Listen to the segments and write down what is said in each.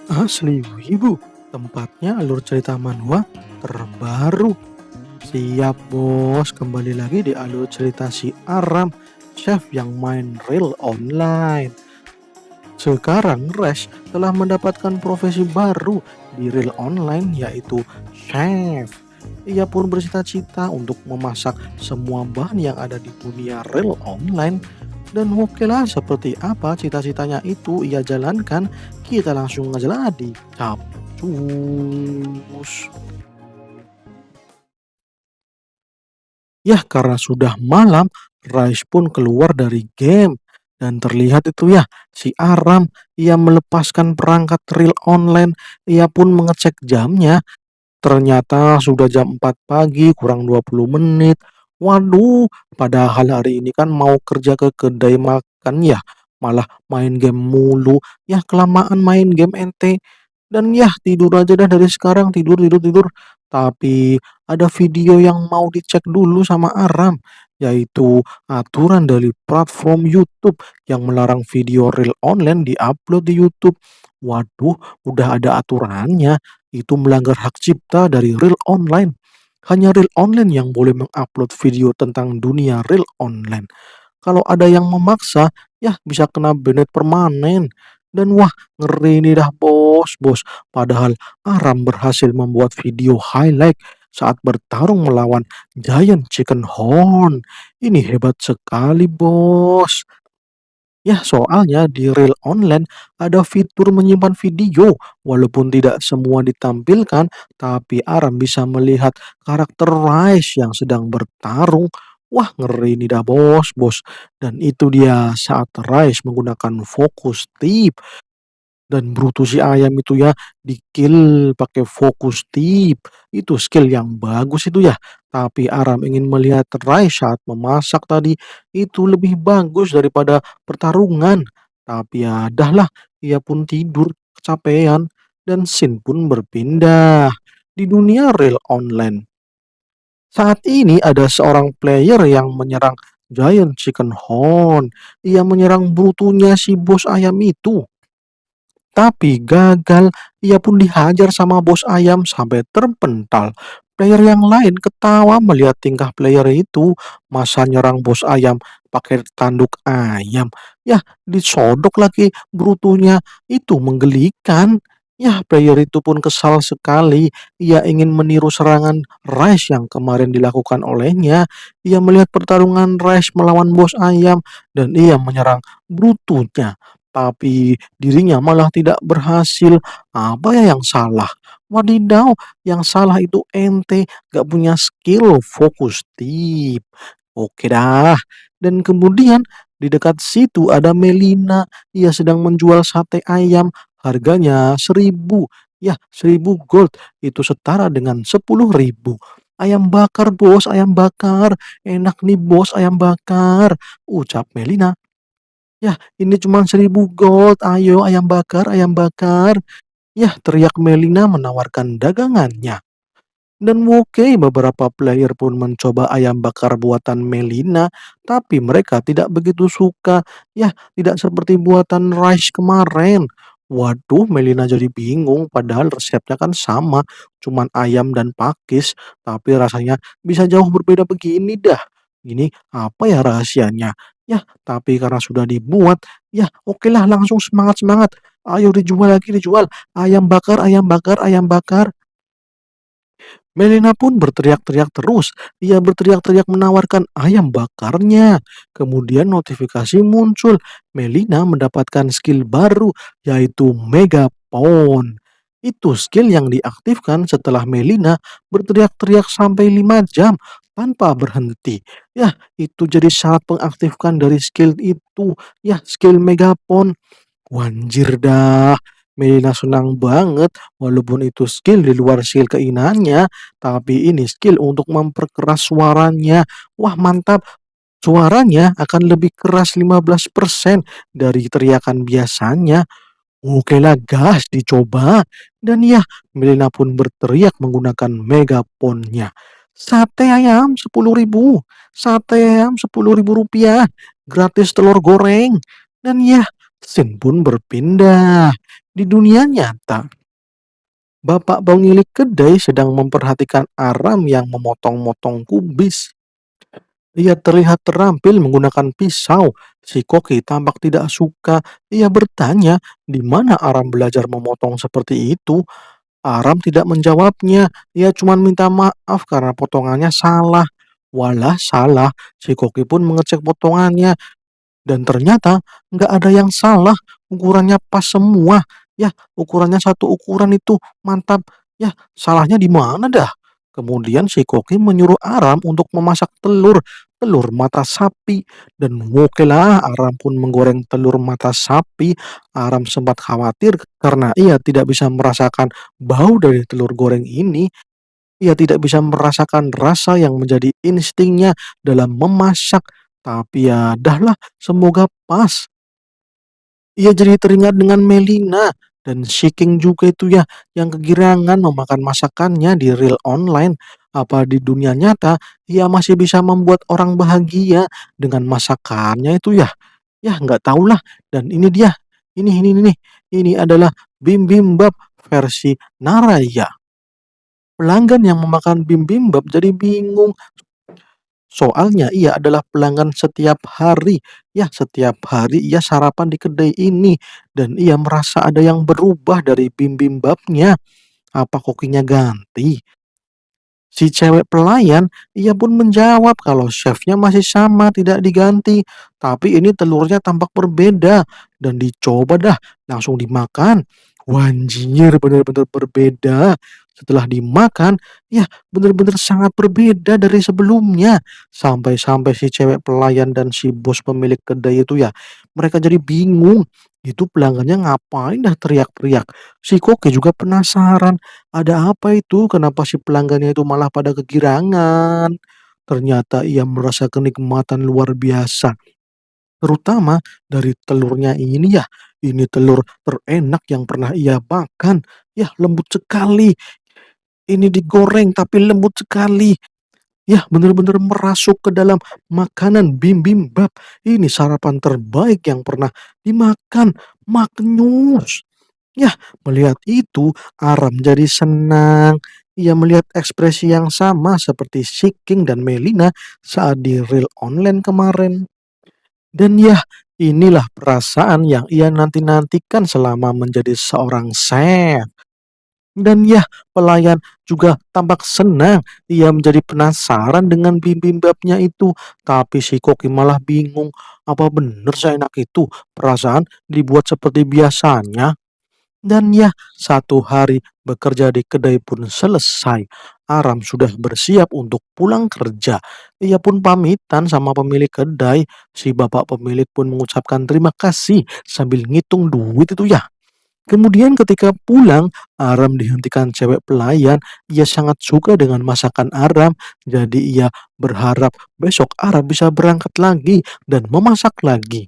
Asli Wibu, tempatnya alur cerita manhwa terbaru. Siap bos, kembali lagi di alur cerita si Aram, chef yang main real online. Sekarang Resh telah mendapatkan profesi baru di real online yaitu chef. Ia pun bercita-cita untuk memasak semua bahan yang ada di dunia real online. Dan oke lah, seperti apa cita-citanya itu ia jalankan, kita langsung aja lah di capcus. Ya, karena sudah malam, Rais pun keluar dari game. Dan terlihat itu ya, si Aram, ia melepaskan perangkat real online, ia pun mengecek jamnya. Ternyata sudah jam 4 pagi kurang 20 menit. Waduh, padahal hari ini kan mau kerja ke kedai makan ya, malah main game mulu. Ya kelamaan main game ente. Dan ya tidur aja dah dari sekarang, tidur tidur tidur. Tapi ada video yang mau dicek dulu sama Aram, yaitu aturan dari platform YouTube yang melarang video real online diupload di YouTube. Waduh, udah ada aturannya, itu melanggar hak cipta dari real online. Hanya real online yang boleh mengupload video tentang dunia real online. Kalau ada yang memaksa, ya bisa kena banned permanen. Dan wah, ngeri nih dah bos. Padahal Aram berhasil membuat video highlight saat bertarung melawan Giant Chicken Horn. Ini hebat sekali bos. Ya, soalnya di real online ada fitur menyimpan video. Walaupun tidak semua ditampilkan, tapi Aram bisa melihat karakter Rice yang sedang bertarung. Wah, ngeri nih dah bos. Dan itu dia saat Rice menggunakan fokus tip. Dan Brutus si ayam itu ya di-kill pakai fokus tip. Itu skill yang bagus itu ya. Tapi Aram ingin melihat Rai saat memasak tadi itu lebih bagus daripada pertarungan. Tapi ya dah lah, ia pun tidur kecapean dan scene pun berpindah di dunia real online. Saat ini ada seorang player yang menyerang Giant Chicken Horn. Ia menyerang brutunya si bos ayam itu. Tapi gagal, ia pun dihajar sama bos ayam sampai terpental. Player yang lain ketawa melihat tingkah player itu. Masa nyerang bos ayam pakai tanduk ayam. Ya, disodok lagi brutunya. Itu menggelikan. Ya, player itu pun kesal sekali. Ia ingin meniru serangan Rice yang kemarin dilakukan olehnya. Ia melihat pertarungan Rice melawan bos ayam dan ia menyerang brutunya. Tapi dirinya malah tidak berhasil. Apa ya yang salah? Wadidaw, yang salah itu ente gak punya skill fokus tip. Oke dah. Dan kemudian di dekat situ ada Melina. Ia sedang menjual sate ayam. Harganya 1.000. Ya, 1.000 gold. Itu setara dengan 10.000. Ayam bakar bos, ayam bakar. Enak nih bos, ayam bakar. Ucap Melina. "Yah, ini cuma 1.000 gold, ayo ayam bakar ayam bakar." Yah, teriak Melina menawarkan dagangannya. Dan oke, beberapa player pun mencoba ayam bakar buatan Melina, tapi mereka tidak begitu suka. Yah, tidak seperti buatan Rice kemarin. Waduh, Melina jadi bingung, padahal resepnya kan sama, cuman ayam dan pakis, tapi rasanya bisa jauh berbeda begini dah. Ini apa ya rahasianya? Yah, tapi karena sudah dibuat, yah oke lah langsung semangat-semangat. Ayo dijual lagi, dijual. Ayam bakar, ayam bakar, ayam bakar. Melina pun berteriak-teriak terus. Ia berteriak-teriak menawarkan ayam bakarnya. Kemudian notifikasi muncul. Melina mendapatkan skill baru, yaitu Megapon. Itu skill yang diaktifkan setelah Melina berteriak-teriak sampai 5 jam tanpa berhenti. Ya, itu jadi syarat pengaktifkan dari skill itu. Ya, skill Megapon. Wanjir dah. Melina senang banget walaupun itu skill di luar skill keinginannya, tapi ini skill untuk memperkeras suaranya. Wah, mantap. Suaranya akan lebih keras 15% dari teriakan biasanya. Oke lah gas, dicoba. Dan ya, Melina pun berteriak menggunakan megafonnya. Sate ayam 10.000. Sate ayam 10.000 rupiah. Gratis telur goreng. Dan ya, Scene pun berpindah. Di dunia nyata, bapak pemilik kedai sedang memperhatikan Aram yang memotong-motong kubis. Ia terlihat terampil menggunakan pisau. Si koki tampak tidak suka. Ia bertanya, di mana Aram belajar memotong seperti itu? Aram tidak menjawabnya. Ia cuma minta maaf karena potongannya salah. Walah salah, si koki pun mengecek potongannya. Dan ternyata nggak ada yang salah, ukurannya pas semua. Ya, ukurannya satu ukuran itu, mantap. Ya, salahnya di mana dah? Kemudian si koki menyuruh Aram untuk memasak telur mata sapi. Dan okelah, Aram pun menggoreng telur mata sapi. Aram sempat khawatir karena ia tidak bisa merasakan bau dari telur goreng ini. Ia tidak bisa merasakan rasa yang menjadi instingnya dalam memasak. Tapi ya dahlah, semoga pas. Ia jadi teringat dengan Melina dan Shiking juga itu ya, yang kegirangan memakan masakannya di real online. Apa di dunia nyata ia masih bisa membuat orang bahagia dengan masakannya itu ya? Ya nggak tahulah. Dan ini dia, ini adalah bibimbap versi Naraya. Pelanggan yang memakan bibimbap jadi bingung. Soalnya ia adalah pelanggan setiap hari. Ya, setiap hari ia sarapan di kedai ini dan ia merasa ada yang berubah dari bibimbapnya. Apa kokinya ganti? Si cewek pelayan, ia pun menjawab kalau chefnya masih sama, tidak diganti. Tapi ini telurnya tampak berbeda. Dan dicoba dah, langsung dimakan. Wanjir, benar-benar berbeda. Setelah dimakan, ya benar-benar sangat berbeda dari sebelumnya. Sampai-sampai si cewek pelayan dan si bos pemilik kedai itu ya, mereka jadi bingung. Itu pelanggannya ngapain dah teriak-teriak. Si koki juga penasaran. Ada apa itu? Kenapa si pelanggannya itu malah pada kegirangan? Ternyata ia merasa kenikmatan luar biasa, terutama dari telurnya ini ya. Ini telur terenak yang pernah ia makan. Ya, lembut sekali. Ini digoreng tapi lembut sekali. Ya, benar-benar merasuk ke dalam makanan bibimbap. Ini sarapan terbaik yang pernah dimakan. Maknyus. Yah, melihat itu, Aram jadi senang. Ia melihat ekspresi yang sama seperti Shiking dan Melina saat di real online kemarin. Dan ya, inilah perasaan yang ia nanti-nantikan selama menjadi seorang chef. Dan ya, pelayan juga tampak senang. Ia menjadi penasaran dengan bibimbapnya itu. Tapi si Koki malah bingung. Apa benar seenak itu? Perasaan dibuat seperti biasanya. Dan ya, satu hari bekerja di kedai pun selesai. Aram sudah bersiap untuk pulang kerja. Ia pun pamitan sama pemilik kedai. Si bapak pemilik pun mengucapkan terima kasih sambil ngitung duit itu ya. Kemudian ketika pulang, Aram dihentikan cewek pelayan. Ia sangat suka dengan masakan Aram. Jadi ia berharap besok Aram bisa berangkat lagi dan memasak lagi.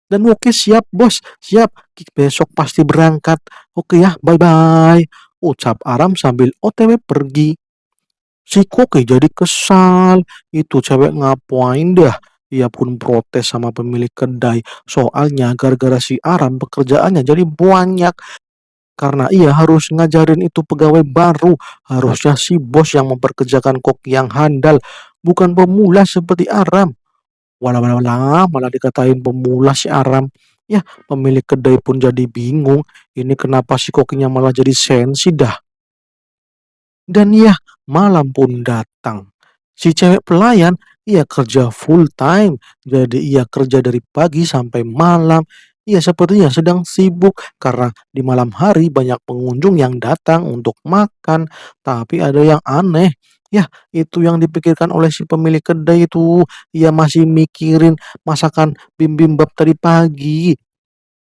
Dan oke siap bos, siap. Besok pasti berangkat. Oke ya, bye-bye. Ucap Aram sambil OTW pergi. Si Koki jadi kesal. Itu cewek ngapain dah? Ia pun protes sama pemilik kedai. Soalnya gara-gara si Aram pekerjaannya jadi banyak. Karena ia harus ngajarin itu pegawai baru. Harusnya si bos yang memperkerjakan koki yang handal. Bukan pemula seperti Aram. Walah walah walah, malah dikatain pemula si Aram. Ya, pemilik kedai pun jadi bingung. Ini kenapa si kokinya malah jadi sensi dah. Dan ya, malam pun datang. Si cewek pelayan, ia kerja full time. Jadi ia kerja dari pagi sampai malam. Ia sepertinya sedang sibuk karena di malam hari banyak pengunjung yang datang untuk makan. Tapi ada yang aneh. Ya, itu yang dipikirkan oleh si pemilik kedai itu. Ia masih mikirin masakan bibimbap tadi pagi.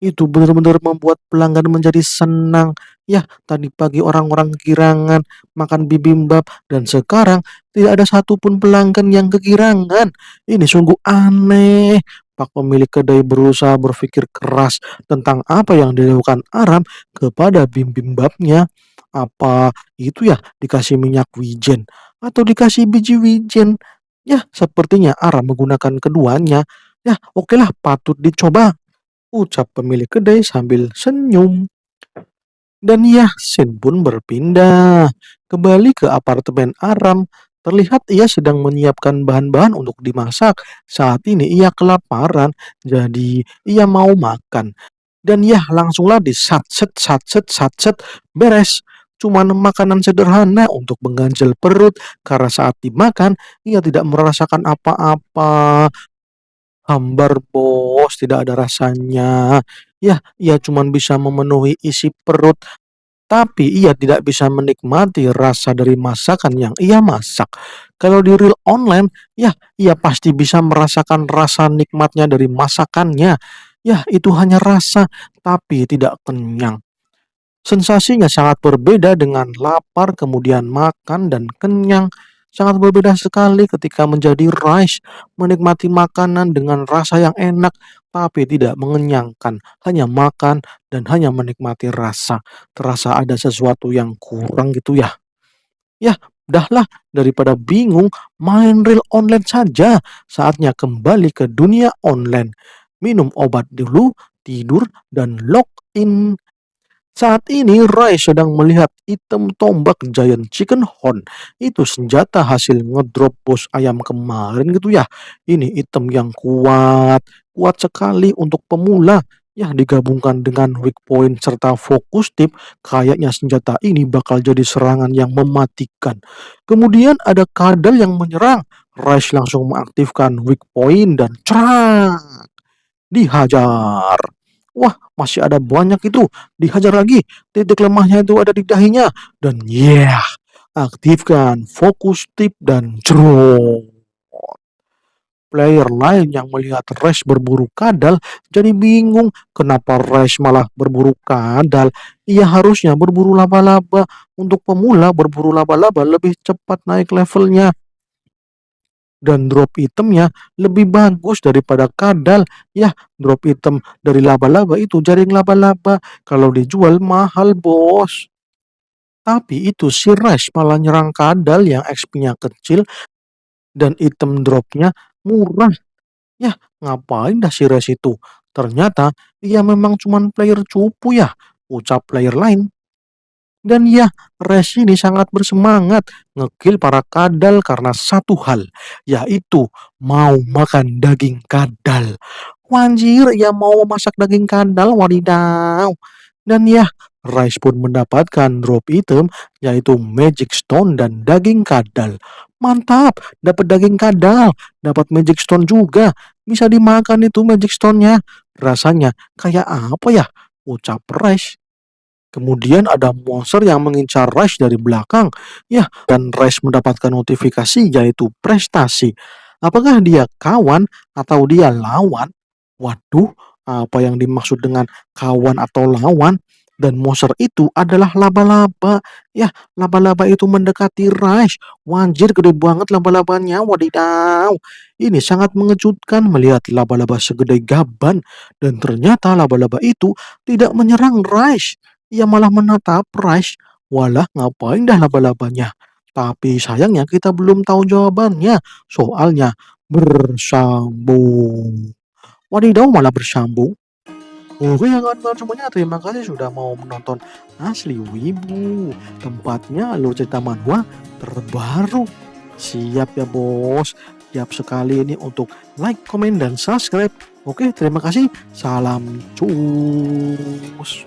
Itu benar-benar membuat pelanggan menjadi senang. Ya, tadi pagi orang-orang kegirangan makan bibimbap dan sekarang tidak ada satupun pelanggan yang kegirangan. Ini sungguh aneh. Pak pemilik kedai berusaha berpikir keras tentang apa yang dilakukan Aram kepada bibimbapnya. Apa itu ya dikasih minyak wijen atau dikasih biji wijen? Ya, sepertinya Aram menggunakan keduanya. Ya, okelah patut dicoba. ucap pemilik kedai sambil senyum. Dan Yahsin pun berpindah kembali ke apartemen Aram. Terlihat ia sedang menyiapkan bahan-bahan untuk dimasak. Saat ini ia kelaparan, jadi ia mau makan. Dan langsunglah disatset, satset, satset, beres. Cuman makanan sederhana untuk mengganjal perut, karena saat dimakan ia tidak merasakan apa-apa. Hambar bos, tidak ada rasanya. Ia cuman bisa memenuhi isi perut, tapi ia tidak bisa menikmati rasa dari masakan yang ia masak. Kalau di real online, ia pasti bisa merasakan rasa nikmatnya dari masakannya. Itu hanya rasa, tapi tidak kenyang. Sensasinya sangat berbeda dengan lapar, kemudian makan, dan kenyang. Sangat berbeda sekali ketika menjadi rice, menikmati makanan dengan rasa yang enak, tapi tidak mengenyangkan. Hanya makan dan hanya menikmati rasa. Terasa ada sesuatu yang kurang gitu ya. Udahlah, daripada bingung, main real online saja. Saatnya kembali ke dunia online. Minum obat dulu, tidur, dan login. Saat ini Rai sedang melihat item tombak Giant Chicken Horn. Itu senjata hasil ngedrop bos ayam kemarin gitu ya. Ini item yang kuat, kuat sekali untuk pemula. Digabungkan dengan weak point serta fokus tip, kayaknya senjata ini bakal jadi serangan yang mematikan. Kemudian ada kadal yang menyerang. Rai langsung mengaktifkan weak point dan cerang, dihajar. Wah, masih ada banyak itu. Dihajar lagi. Titik lemahnya itu ada di dahinya. Dan aktifkan fokus tip dan jerong. Player lain yang melihat Resh berburu kadal jadi bingung kenapa Resh malah berburu kadal. Ia harusnya berburu laba-laba. Untuk pemula berburu laba-laba lebih cepat naik levelnya. Dan drop itemnya lebih bagus daripada kadal. Drop item dari laba-laba itu jaring laba-laba. Kalau dijual mahal bos. Tapi itu si Resh malah nyerang kadal yang XP-nya kecil dan item dropnya murah. Ngapain dah si Resh itu? Ternyata ia memang cuman player cupu ya, ucap player lain. Dan Resh ini sangat bersemangat ngekill para kadal karena satu hal, yaitu mau makan daging kadal. Wanjir, ia mau masak daging kadal, wadidaw. Dan Resh pun mendapatkan drop item, yaitu Magic Stone dan daging kadal. Mantap, dapat daging kadal, dapat Magic Stone juga. Bisa dimakan itu Magic Stone-nya. Rasanya kayak apa ya? Ucap Resh. Kemudian ada monster yang mengincar Rice dari belakang. Dan Rice mendapatkan notifikasi yaitu prestasi. Apakah dia kawan atau dia lawan? Waduh, apa yang dimaksud dengan kawan atau lawan? Dan monster itu adalah laba-laba. Laba-laba itu mendekati Rice. Wanjir, gede banget laba-labanya. Wadidaw. Ini sangat mengejutkan melihat laba-laba segede gaban. Dan ternyata laba-laba itu tidak menyerang Rice. Ia malah menatap Rice. Walah, ngapain dah laba-labanya? Tapi sayangnya kita belum tahu jawabannya. Soalnya bersambung. Wadidaw, malah bersambung. Oke ya kawan-kawan semuanya, terima kasih sudah mau menonton Asli Wibu. Tempatnya alur cerita manhwa terbaru. Siap ya bos. Siap sekali ini untuk like, komen, dan subscribe. Oke, terima kasih. Salam cus.